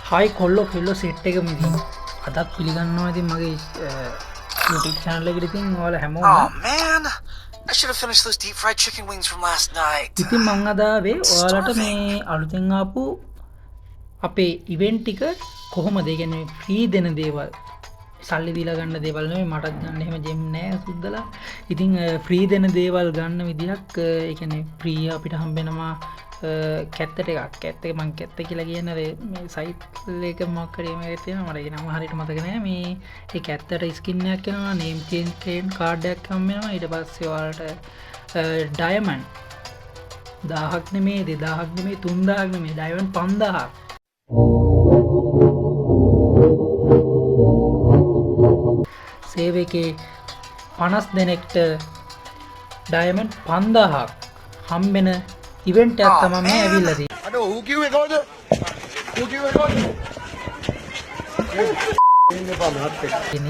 හයි කොල්ලෝ කෙල්ලෝ සෙට් එක මිදින් අදත් පිළිගන්නවා ඉතින් මගේ YouTube channel එකට ඉතින් ඔයාලා හැමෝම Oh man, I should have finished those deep fried chicken wings from last night. ඉතින් මං අද ආවේ It's ඔයාලට starving. මේ අලුතෙන් ආපු අපේ ඉවෙන්ට් ටික කොහොමද ඒ කියන්නේ ෆ්‍රී දෙන දේවල් සල්ලි දීලා ගන්න දේවල් නෙමෙයි මටත් ගන්න එහෙම ජෙම් නෑ සුද්දලා. ඉතින් ෆ්‍රී දෙන දේවල් ගන්න විදිහක් ඒ කියන්නේ ෆ්‍රී අපිට හම්බෙනවා කැත්තට එකක්. කැත්ත එක මං කැත්ත කියලා කියන මේ සයිට් එක මොකක් හරි මේක තියෙනවා මට ඒ නම හරියට මතක නෑ. මේ ඒ කැත්තට ස්කින් එකක් එනවා, නේම් චේන්ජ් කාඩ් එකක් හම්බෙනවා. ඊට පස්සේ ඔයාලට ඩයමන්ඩ් 1000ක් නෙමෙයි 2000ක් නෙමෙයි 3000ක් නෙමෙයි ඩයමන්ඩ් 5000ක් සේව එකේ 50 දෙනෙක්ට ඩයමන්ඩ් 5000ක් හම්බෙන ඉවෙන්ට් එකක් තමයි මේ ඇවිල්ලා තියෙන්නේ. අනේ ඌ කිව්වේ කොහොමද? ඌ කිව්වේ කොහොමද?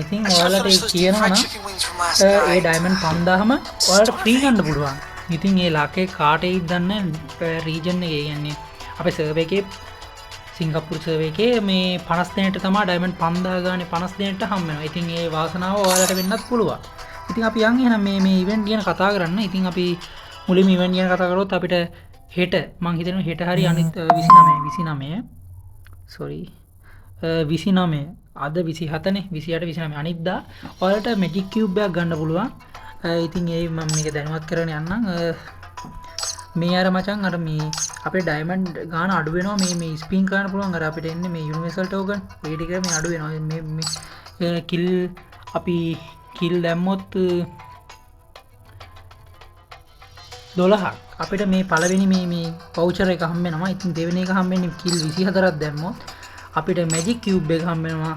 ඉතින් ඔයාලට ඒ කියනවා නම් ඒ ඩයමන්ඩ් 5000ම ඔයාලට ෆ්‍රී ගන්න පුළුවන්. ඉතින් ඒ ලකේ කාටේ දන්නේ රීජන් එකේ කියන්නේ අපේ සර්වර් එකේ සිංගප්පූරු සර්වර් එකේ මේ 50 දෙනෙක්ට තමයි ඩයමන්ඩ් 5000 ගානේ 50 දෙනෙක්ට හම් වෙනවා. ඉතින් ඒ වාසනාව ඔයාලට වෙන්නත් පුළුවන්. ඉතින් අපි යන් එහෙනම් මේ ඉවෙන්ට් ගැන කතා කරන්න. ඉතින් අපි මුලින්ම ඉවෙන්ට් ගැන කතා කරොත් අපිට හෙට මං හිතනවා හෙට හරි අනිත් 29 sorry 29 අද 27 නේ 28 29 අනිද්දා ඔයාලට මැජික් කියුබ් එකක් ගන්න පුළුවන්. ඉතින් ඒ මම මේක දැනුවත් කරගෙන යන්නම්. මේ අර මචං අර මේ අපේ ඩයමන්ඩ් ගාන අඩු වෙනවා මේ ස්පින් කරන්න පුළුවන්. අර අපිට එන්නේ මේ යුනිවර්සල් ටෝකන් ඒ ටික මේ අඩු වෙනවා. මේ කිල් අපි කිල් දැම්මොත් 12ක් අපිට මේ පළවෙනි මේ වවුචර් එක හම්බ වෙනවා. ඉතින් දෙවෙනි එක හම්බ වෙන්නේ කිල් 24ක් දැම්මොත් අපිට මැජික් කියුබ් එක හම්බ වෙනවා.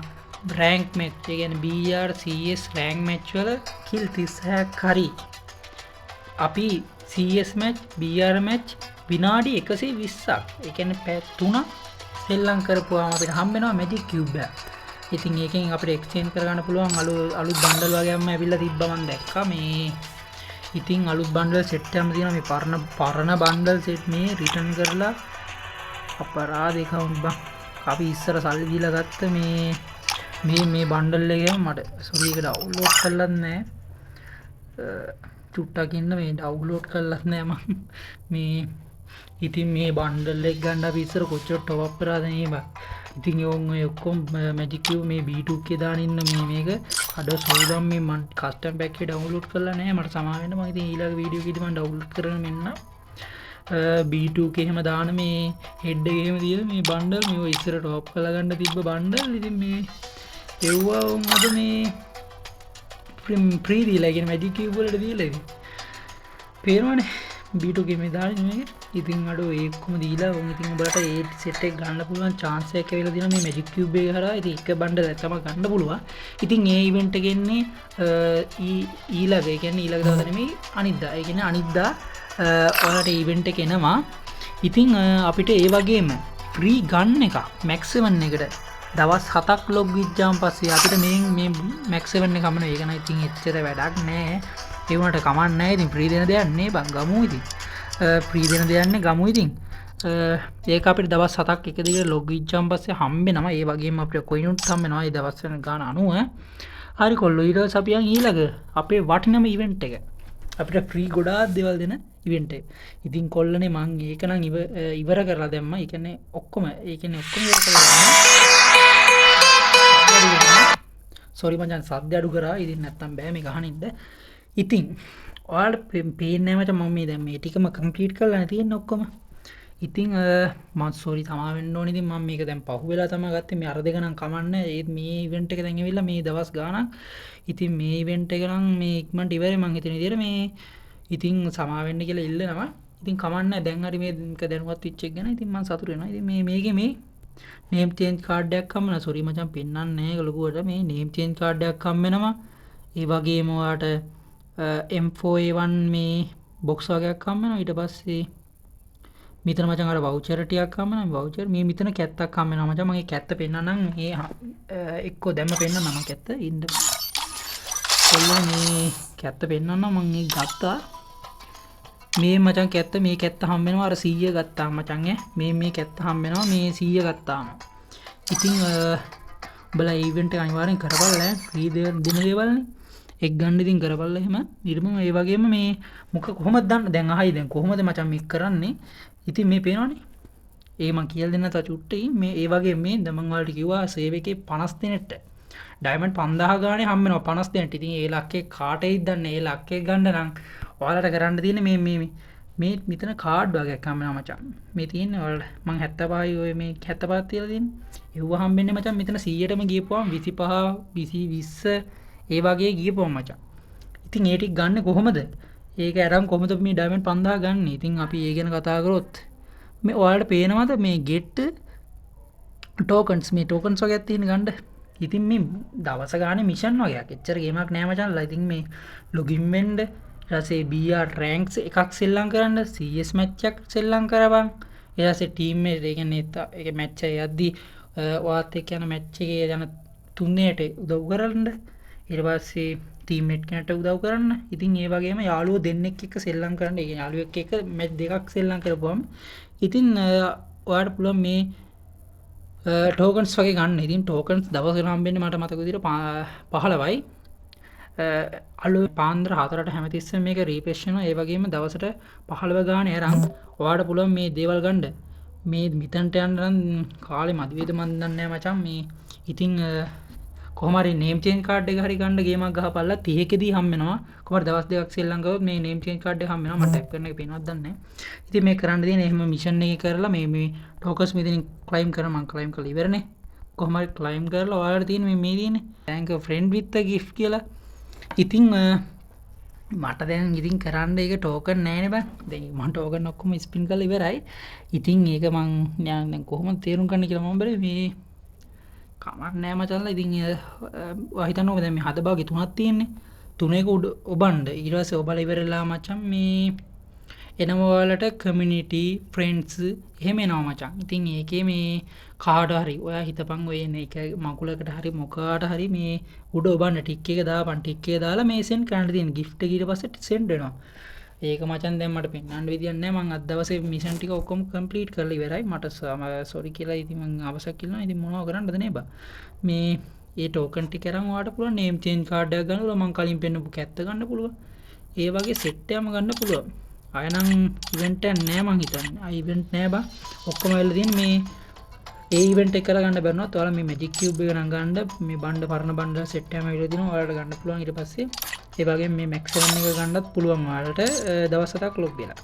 රෑන්ක් මැච් ඒ කියන්නේ BR CS රෑන්ක් මැච් වල කිල් 36ක් හරි අපි CS මැච් BR මැච් විනාඩි 120ක් ඒ කියන්නේ පැය 3ක් සෙල්ලම් කරපුවාම අපිට හම්බ වෙනවා මැජික් කියුබ් එක. ඉතින් ඒකෙන් අපිට එක්ස්චේන්ජ් කරගන්න පුළුවන් අලුත් බණ්ඩල් වගේම ඇවිල්ලා තිබ්බා මම දැක්කා මේ. ඉතින් අලුත් බණ්ඩල් සෙට් එකක් තියෙනවා මේ පරණ බණ්ඩල් සෙට් මේ රිටර්න් කරලා අපරාධ එකවුන්ට් බං අපි ඉස්සර සල්ලි දීලා ගත්ත මේ බණ්ඩල් එක මට සෝරි ඒක ඩවුන්ලෝඩ් කරලත් නැහැ. චුට්ටක් ඉන්න මේ ඩවුන්ලෝඩ් කරලත් නැහැ මම මේ. ඉතින් මේ බණ්ඩල් එක ගන්න අපි ඉස්සර කොච්චර টপ අප් කරාද නේ බං. ඉතින් ඔය ඔක්කොම මැජික් කියුබ් මේ B2 එකේ දාන ඉන්න මේක අඩ සෝදම් මේ මම කස්ටම් පැක් එක ඩවුන්ලෝඩ් කරලා නැහැ. මට සමා වෙන්න මම ඉතින් ඊළඟ වීඩියෝ එකේදී මම ඩවුන්ලෝඩ් කරගෙන මෙන්න B2 එකේ එහෙම දාන මේ හෙඩ් එකේ එහෙම තියෙන මේ බණ්ඩල් මේ ඉස්සර টপ කරලා ගන්න තිබ්බ බණ්ඩල්. ඉතින් මේ එව්වා උන් අද මේ ෆ්‍රී දීලා කියන මැජික් කියුබ් වලට දීලා ඉතින් පේනවනේ B2 එකේ මේ දාන්නේ මේක. ඉතින් අඩෝ ඒකම දීලා උන් ඉතින් උඹලට ඒ සෙට් එක ගන්න පුළුවන් chance එකක් ඇවිල්ලා දෙනවා මේ මැජික් කියුබ් එක හරහා. ඉතින් එක බණ්ඩල් තමයි ගන්න පුළුවන්. ඉතින් ඒ ඉවෙන්ට් එක එන්නේ ඊළඟ ඒ කියන්නේ ඊළඟ දවස් නෙමෙයි අනිද්දා. ඒ කියන්නේ අනිද්දා ඔයාලට ඉවෙන්ට් එක එනවා. ඉතින් අපිට ඒ වගේම ෆ්‍රී ගන්න එක මැක්ස් 7 එකට දවස් 7ක් ලොග් විච්චාන් පස්සේ අපිට මේ මැක්ස් 7 එක කමන ඒක නම් ඉතින් එච්චර වැඩක් නෑ. ඒ වුණාට කමක් නෑ. ඉතින් ෆ්‍රී දෙන දෙයක් නේ බං ගමු ඉතින්. ෆ්‍රී දෙන දෙයක් නේ ගමු ඉතින්. ඒක අපිට දවස් 7ක් එක දිගට ලොග් විච්චාන් පස්සේ හම්බෙනවා. ඒ වගේම අපිට කොයිනුත් හම්බෙනවා. ඒ දවස් වෙන ගාන 90. හරි කොල්ලෝ ඊට පස්සේ අපි යන් ඊළඟ අපේ වටිනම ඉවෙන්ට් එක. අපිට ෆ්‍රී ගොඩාක් දේවල් දෙන ඉවෙන්ට් එක. ඉතින් කොල්ලනේ මං ඒක නම් ඉවර කරලා දැම්මා. ඒ කියන්නේ ඔක්කොම ඉවර කරලා දැම්මා. සෝරි මචං සද්ද අඩු කරා. ඉතින් නැත්තම් බෑ මේක අහනින්න. ඉතින් ඔයාලට පේන්නේ නැහැ මචං මම මේ දැන් මේ ටිකම කම්ප්ලීට් කරලා තියෙන ඔක්කොම. ඉතින් මම සෝරි තමා වෙන්න ඕනේ. ඉතින් මම මේක දැන් පහුවෙලා තමයි ගත්තේ. මේ අර දෙක නම් කමන්නේ. ඒත් මේ ඉවෙන්ට් එක දැන් ඇවිල්ලා මේ දවස් ගාණක්. ඉතින් මේ ඉවෙන්ට් එක නම් මේ ඉක්මනට ඉවරයි මං හිතන විදිහට මේ. ඉතින් සමා වෙන්න කියලා ඉල්ලනවා. ඉතින් කමන්නේ දැන් හරි මේක දැනුවත් වෙච්ච එක ගැන. ඉතින් මම සතුටු වෙනවා. ඉතින් මේකේ මේ නේම් චේන්ජ් කාඩ් එකක් හම්බෙනවා. සෝරි මචං පෙන්නන්නේ නැහැ ලොකුවට. මේ නේම් චේන්ජ් කාඩ් එකක් හම්බෙනවා. ඒ වගේම ඔයාට M4A1 මේ බොක්ස් වගේක් හම්බෙනවා. ඊට පස්සේ මෙතන මචං අර වවුචර් ටිකක් හම්බෙනවා. මේ වවුචර් මේ මෙතන කැත්තක් හම්බෙනවා මචං. මම මේ කැත්ත පෙන්නන්නම්. මේ එක්කෝ දැම්ම පෙන්නන්නම් මම කැත්ත ඉන්න. කොල්ලෝ මේ කැත්ත පෙන්නන්නම් මම ඒක ගත්තා. මේ මචං කැත්ත මේ කැත්ත හම්බ වෙනවා අර 100 ගත්තාම මචං ඈ මේ කැත්ත හම්බ වෙනවා මේ 100 ගත්තාම ඉතින් උඹලා ඉවෙන්ට් එක අනිවාර්යෙන් කරපල්ලා ෆ්‍රී දෙන දේවල්නේ එක් ගන්න ඉතින් කරපල්ලා එහෙම ඊට මම ඒ වගේම මේ මොක කොහොමද දන්න දැන් අහයි දැන් කොහොමද මචං මේක කරන්නේ ඉතින් මේ පේනවනේ ඒ මං කියලා දෙන්න තා චුට්ටයි මේ ඒ වගේ මේ දැන් මං ඔයාලට කිව්වා සේව් එකේ 50 දෙනෙක්ට ඩයමන්ඩ් 5000 ගානේ හම්බ වෙනවා 50 දෙනෙක්ට ඉතින් ඒ ලක්කේ කාටේද දන්නේ ඒ ලක්කේ ගන්න නම් ඔයාලට කරන්න තියෙන්නේ මේ මෙතන කාඩ් වගේක් හම්බ වෙනවා මචං මේ තියෙන්නේ ඔයාලට මං 75යි ඔය මේ 75ක් තියලා තියෙන්නේ ඒව හම්බෙන්නේ මචං මෙතන 100ටම ගියපුවම 25 20 ඒ වගේ ගියපුවම මචං ඉතින් ඒ ටික ගන්න කොහොමද ඒක අරන් කොහොමද මේ ඩයමන්ඩ් 5000 ගන්න ඉතින් අපි ඒ ගැන කතා කරොත් මේ ඔයාලට පේනවද මේ get tokens මේ tokens වගේක් තියෙන ගන්න ඉතින් මේ දවස ගානේ මිෂන් වගේක් එච්චර ගේමක් නෑ මචංලා ඉතින් මේ ලොගින් වෙන්න ඊට පස්සේ BR ranks එකක් සෙල්ලම් කරන්න CS match එකක් සෙල්ලම් කරපන් ඊට පස්සේ ටීම් එක ඒ කියන්නේ ඒක match එක යද්දි ඔයාත් එක්ක යන match එකේ යන තුනේට උදව් කරන්න ඊට පස්සේ ටීම්මේට් කෙනෙක්ට උදව් කරන්න ඉතින් ඒ වගේම යාළුවෝ දෙන්නෙක් එක්ක සෙල්ලම් කරන්න ඒ කියන්නේ යාළුවෙක් එක්ක match දෙකක් සෙල්ලම් කරපුවම ඉතින් ඔයාලට පුළුවන් මේ ටෝකන්ස් වගේ ගන්න ඉතින් ටෝකන්ස් දවසකට හම්බෙන්නේ මට මතක විදිහට 15යි අලු පාන්දර 4ට හැමතිස්සෙම මේක රීෆ්‍රෙෂ් වෙනවා ඒ වගේම දවසට 15 ගානේ අරන් ඔයාලට පුළුවන් මේ දේවල් ගන්න මේ මිතන්ට යන්න නම් කාලේ මදි වේද මන් දන්නේ නැහැ මචං මේ ඉතින් කොහොම හරි නේම් චේන්ජ් කාඩ් එක හරි ගන්න ගේමක් ගහපල්ලා 30කදී හම් වෙනවා කොහොමද දවස් දෙකක් සෙල්ලම් කරොත් මේ නේම් චේන්ජ් කාඩ් එක හම් වෙනවා මට ටැප් කරන එක පේනවද දන්නේ නැහැ ඉතින් මේ කරන්න තියෙන්නේ එහෙම මිෂන් එකේ කරලා මේ ටෝකන්ස් මෙතනින් ක්ලයිම් කරන මම ක්ලයිම් කරලා ඉවරනේ කොහොම හරි ක්ලයිම් කරලා ඔයාලට තියෙන මේ තියෙන්නේ thank you friend with a gift කියලා ඉතින් මට දැන් ඉතින් කරන්න ඒක ටෝකන් නෑනේ බං දැන් මම ටෝකන් ඔක්කොම ස්පින් කරලා ඉවරයි ඉතින් ඒක මං දැන් කොහොමද තේරුම් ගන්න කියලා මම බැලුවේ මේ කමක් නෑ මචංලා ඉතින් ඔයා හිතන්නකෝ දැන් මේ හද භාගෙ තුනක් තියෙන්නේ තුනේක ඔබන්න ඊට පස්සේ ඔබලා ඉවරලා මචං මේ එනවා ඔයාලට කමියුනිටි ෆ්‍රෙන්ඩ්ස් එහෙම එනවා මචං ඉතින් ඒකේ මේ කාඩ හරි ඔයා හිතපන් ඔය එන එක මකුලකට හරි මොකාට හරි මේ උඩ ඔබන්න ටික් එක දාපන් ටික් එක දාලා මේ සෙන්ඩ් කරන්න තියෙන gift එක ඊට පස්සේ සෙන්ඩ් වෙනවා ඒක මචං දැන් මට පෙන්නන්න විදියක් නැහැ මං අද දවසේ මිෂන් ටික ඔක්කොම කම්ප්ලීට් කරලා ඉවරයි මට සෝරි කියලා ඉතින් මං අවශ්‍ය කියලා ඉතින් මොනව කරන්නද නේ බා මේ ඒ ටෝකන් ටික අරන් ඔයාලට පුළුවන් නේම් චේන්ජ් කාඩ් එකක් ගන්න පුළුවන් මං කලින් පෙන්නපු කැත්ත ගන්න පුළුවන් ඒ වගේ සෙට් එකම ගන්න පුළුවන් අය නම් ඉවෙන්ට් එකක් නෑ මං හිතන්නේ ආ ඉවෙන්ට් නෑ බා ඔක්කොම වෙලා තියෙන මේ ඒ ඉවෙන්ට් එක කරලා ගන්න බැරිනොත් ඔයාලා මේ මැජික් කියුබ් එක නම් ගන්න මේ බණ්ඩ පරණ බණ්ඩ සෙට් එකම විදිහට දිනවා ඔයාලට ගන්න පුළුවන් ඊට පස්සේ ඒ වගේම මේ මැක්ස් 7 එක ගන්නත් පුළුවන් ඔයාලට දවස් 7ක් ලොග් වෙලා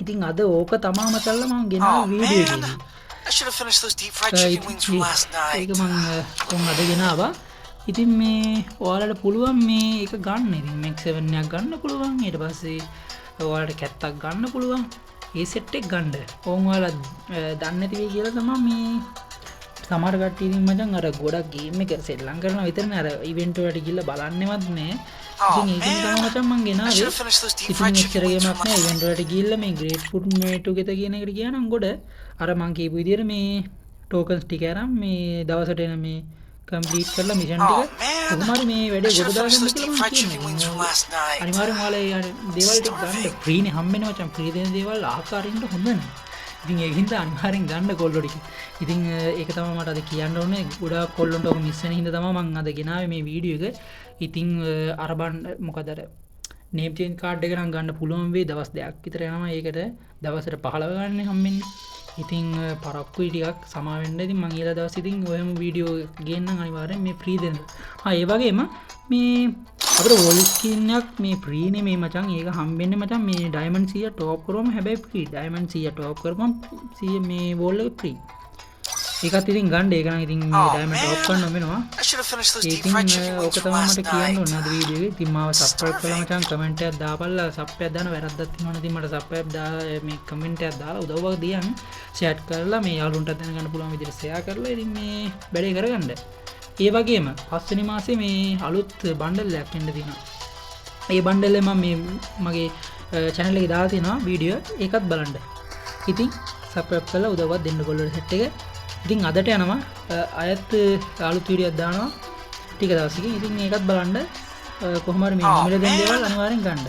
ඉතින් අද ඕක තමා මචල්ලා මම ගෙනාව වීඩියෝ එකේ I should have finished those deep fried chicken wings from last night. ඒක මම කොහොමද අද ගෙනාවා ඉතින් මේ ඔයාලට පුළුවන් මේ එක ගන්න ඉතින් මැක්ස් 7 එකක් ගන්න පුළුවන් ඊට පස්සේ ඔයාලට කැත්තක් ගන්න පුළුවන් ඒ සෙට් එක ගන්න ඕන් ඔයාලා දන්නේ නැති වෙයි කියලා තමයි මේ සමහර කට්ටිය ඉතින් මචං අර ගොඩක් ගේම් එක සෙල්ලම් කරනවා විතරනේ අර ඉවෙන්ට් වලට ගිහලා බලන්නෙවත් නෑ ඉතින් ඒක නිසා මචං මං ගෙනාවේ ඉතින් මෙච්චර ගේමක් නෑ ඉවෙන්ට් වලට ගිහලා මේ ග්‍රේට් ෆුඩ් මේ ටුගෙදර් කියන එකට ගියා නම් ගොඩ අර මං කියපු විදිහට මේ ටෝකන්ස් ටික අරන් මේ දවසට එන මේ කම්ප්ලීට් කරලා මිෂන් ටික කොහොම හරි මේ වැඩේ ගොඩ දාගන්න කියලා මම කියන්නේ අනිවාර්යෙන්ම ඔයාලා දේවල් ටික ගන්න ෆ්‍රීනේ හම්බෙනවා මචං ෆ්‍රී දෙන දේවල් ආකාරයෙන්ට හොඳ නැහැ ඉතින් ඒකින්ද අනිවාර්යෙන් ගන්න කොල්ලෝ ටික ඉතින් ඒක තමයි මට අද කියන්න ඕනේ ගොඩාක් කොල්ලොන්ට ඔක මිස් වෙන හින්දා තමයි මම අද ගෙනාවේ මේ වීඩියෝ එක ඉතින් අර මොකද අර නේම් චේන්ජ් කාඩ් එක නම් ගන්න පුළුවන් වෙයි දවස් දෙකක් විතර යනවා ඒකට දවසට 15 ගන්න හම්බෙන්නේ ඉතින් පරක්කුයි ටිකක් සමා වෙන්න ඉතින් මම ඊළඟ දවස් ඉතින් ඔයම වීඩියෝ ගේන්නම් අනිවාර්යෙන් මේ ෆ්‍රී දෙන්න ඒ වගේම මේ අපිට වෝල් ස්කින් එකක් මේ ෆ්‍රී නේ මේ මචං ඒක හම්බෙන්නේ මචං මේ ඩයමන්ඩ් 100 ටොප් කරොම හැබැයි ෆ්‍රී ඩයමන්ඩ් 100 ටොප් කරපම් 100 මේ වෝල් එක ෆ්‍රී ඒකත් ඉතින් ගන්න ඒක නම් ඉතින් මේ ඩයමන්ඩ් ටොප් කරන්න වෙනවා ඉතින් ඕක තමයි මට කියන්න ඕන අද වීඩියෝ එකේ ඉතින් මාව සබ්ස්ක්‍රයිබ් කරලා මචං කමෙන්ට් එකක් දාපල්ලා සබ් එකක් දාන්න වැරද්දක් තියෙනවා නම් ඉතින් මට සබ් එකක් මේ කමෙන්ට් එකක් දාලා උදව්වක් දියන් ෂෙයාර් කරලා මේ යාළුවන්ට දැනගන්න පුළුවන් විදිහට ෂෙයාර් කරලා ඉතින් මේ වැඩේ කරගන්න ඒ වගේම 5 වෙනි මාසේ මේ අලුත් බණ්ඩල් එකක් එන්න තියෙනවා. ඒ බණ්ඩල් එක මම මේ මගේ channel එකේ දාලා තියෙනවා වීඩියෝ ඒකත් බලන්න. ඉතින් subscribe කරලා උදව්වක් දෙන්න කොල්ලෝ සෙට් එක. ඉතින් අදට යනවා අයත් අලුත් වීඩියෝක් දානවා ටික දවසකින්. ඉතින් මේකත් බලන්න කොහොම හරි මේ මිල දෙන දේවල් අනිවාර්යෙන් ගන්න.